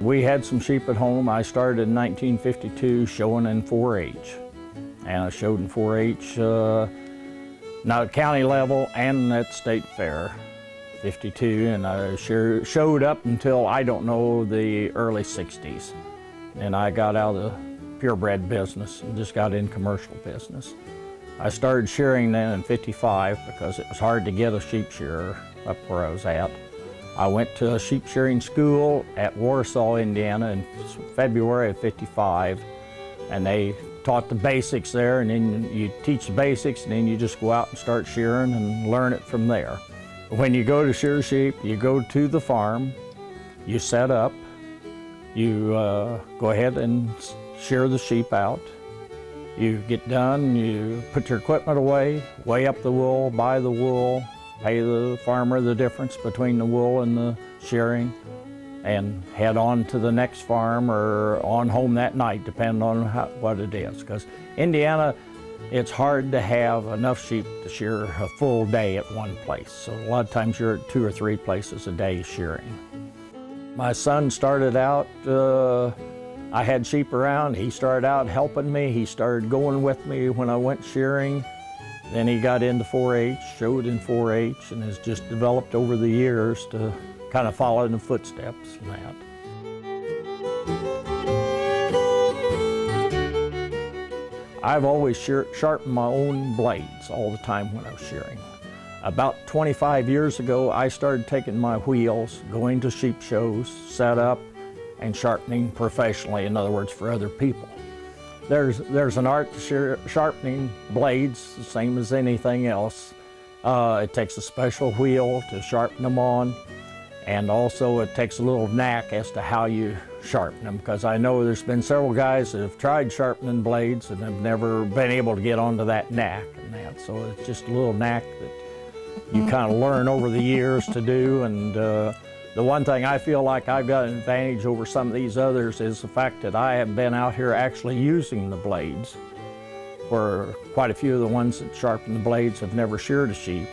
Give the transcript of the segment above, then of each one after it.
We had some sheep at home. I started in 1952 showing in 4-H. And I showed in 4-H, not at county level and at state fair, 52. And I showed up until, I don't know, the early 60s. And I got out of the purebred business and just got in commercial business. I started shearing then in 55 because it was hard to get a sheep shearer up where I was at. I went to a sheep shearing school at Warsaw, Indiana in February of 55, and they taught the basics there, and then you teach the basics, and then you just go out and start shearing and learn it from there. When you go to shear sheep, you go to the farm, you set up, you go ahead and shear the sheep out. You get done, you put your equipment away, weigh up the wool, buy the wool, pay the farmer the difference between the wool and the shearing, and head on to the next farm or on home that night, depending on what it is. Because Indiana, it's hard to have enough sheep to shear a full day at one place. So a lot of times you're at 2 or 3 places a day shearing. My son started out, I had sheep around. He started out helping me. He started going with me when I went shearing. Then he got into 4-H, showed in 4-H, and has just developed over the years to kind of follow in the footsteps and that. I've always sharpened my own blades all the time when I was shearing. About 25 years ago, I started taking my wheels, going to sheep shows, set up, and sharpening professionally, in other words, for other people. There's an art to sharpening blades, the same as anything else. It takes a special wheel to sharpen them on, and also it takes a little knack as to how you sharpen them, because I know there's been several guys that have tried sharpening blades and have never been able to get onto that knack and that. So it's just a little knack that you kind of learn over the years to do. And the one thing I feel like I've got an advantage over some of these others is the fact that I have been out here actually using the blades, where quite a few of the ones that sharpen the blades have never sheared a sheep.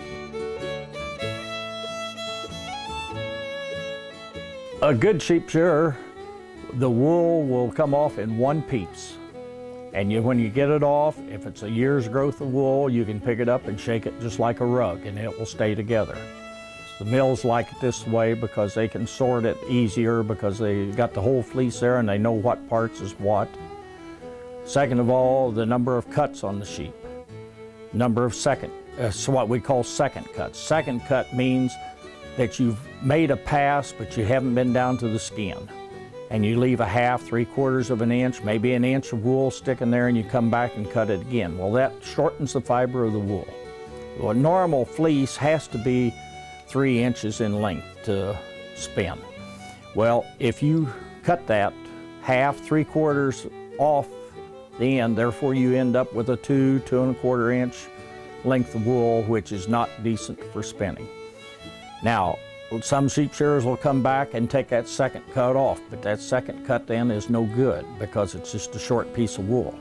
A good sheep shearer, the wool will come off in one piece. And when you get it off, if it's a year's growth of wool, you can pick it up and shake it just like a rug, and it will stay together. The mills like it this way because they can sort it easier, because they got the whole fleece there and they know what parts is what. Second of all, the number of cuts on the sheep. Number of so what we call second cuts. Second cut means that you've made a pass, but you haven't been down to the skin. And you leave a half, 3/4 of an inch, maybe an inch of wool sticking there, and you come back and cut it again. Well, that shortens the fiber of the wool. Well, a normal fleece has to be 3 inches in length to spin. Well, if you cut that half, 3/4 off the end, therefore you end up with a 2 1/4 inch length of wool, which is not decent for spinning. Now, some sheep shearers will come back and take that second cut off, but that second cut then is no good because it's just a short piece of wool.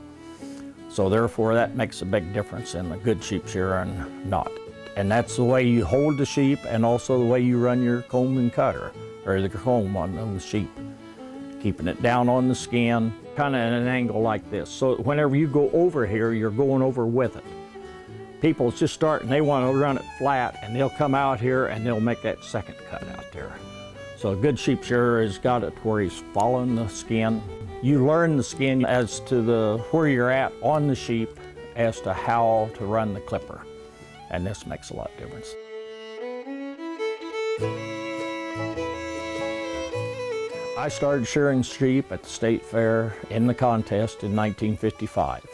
So therefore that makes a big difference in a good sheep shearer and not. And that's the way you hold the sheep, and also the way you run your comb and cutter, or the comb on the sheep. Keeping it down on the skin, kind of at an angle like this. So whenever you go over here, you're going over with it. People just start and they want to run it flat, and they'll come out here and they'll make that second cut out there. So a good sheep shearer has got it where he's following the skin. You learn the skin as to where you're at on the sheep as to how to run the clipper. And this makes a lot of difference. I started shearing sheep at the state fair in the contest in 1955.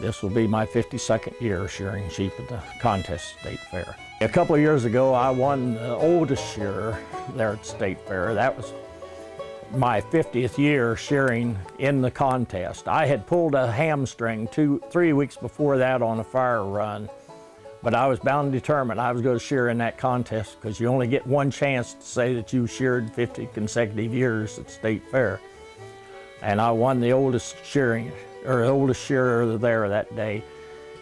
This will be my 52nd year shearing sheep at the contest state fair. A couple of years ago, I won the oldest shearer there at the state fair. That was my 50th year shearing in the contest. I had pulled a hamstring 3 weeks before that on a fire run. But I was bound and determined I was going to shear in that contest, because you only get one chance to say that you sheared 50 consecutive years at the state fair. And I won the oldest shearer there that day.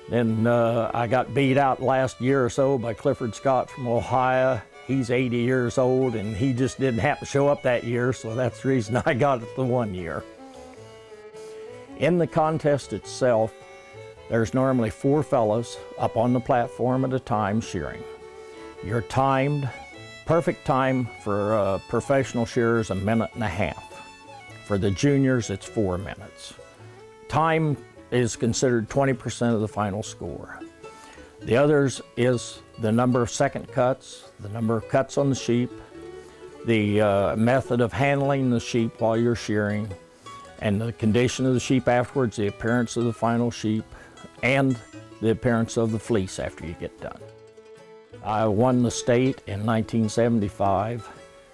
Then I got beat out last year or so by Clifford Scott from Ohio. He's 80 years old, and he just didn't happen to show up that year, so that's the reason I got it the 1 year. In the contest itself, there's normally 4 fellas up on the platform at a time shearing. You're timed. Perfect time for a professional shearer is 1.5 minutes. For the juniors, it's 4 minutes. Time is considered 20% of the final score. The others is the number of second cuts, the number of cuts on the sheep, the method of handling the sheep while you're shearing, and the condition of the sheep afterwards, the appearance of the final sheep, and the appearance of the fleece after you get done. I won the state in 1975.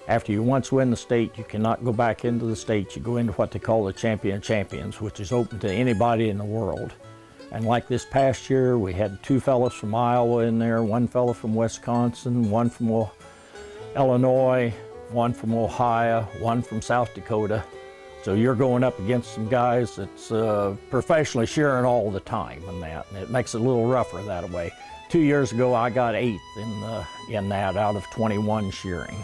After you once win the state, you cannot go back into the state. You go into what they call the Champion of Champions, which is open to anybody in the world. And like this past year, we had 2 fellows from Iowa in there, 1 fellow from Wisconsin, 1 from Illinois, 1 from Ohio, 1 from South Dakota. So you're going up against some guys that's professionally shearing all the time and it makes it a little rougher that way. 2 years ago, I got 8th in that out of 21 shearing.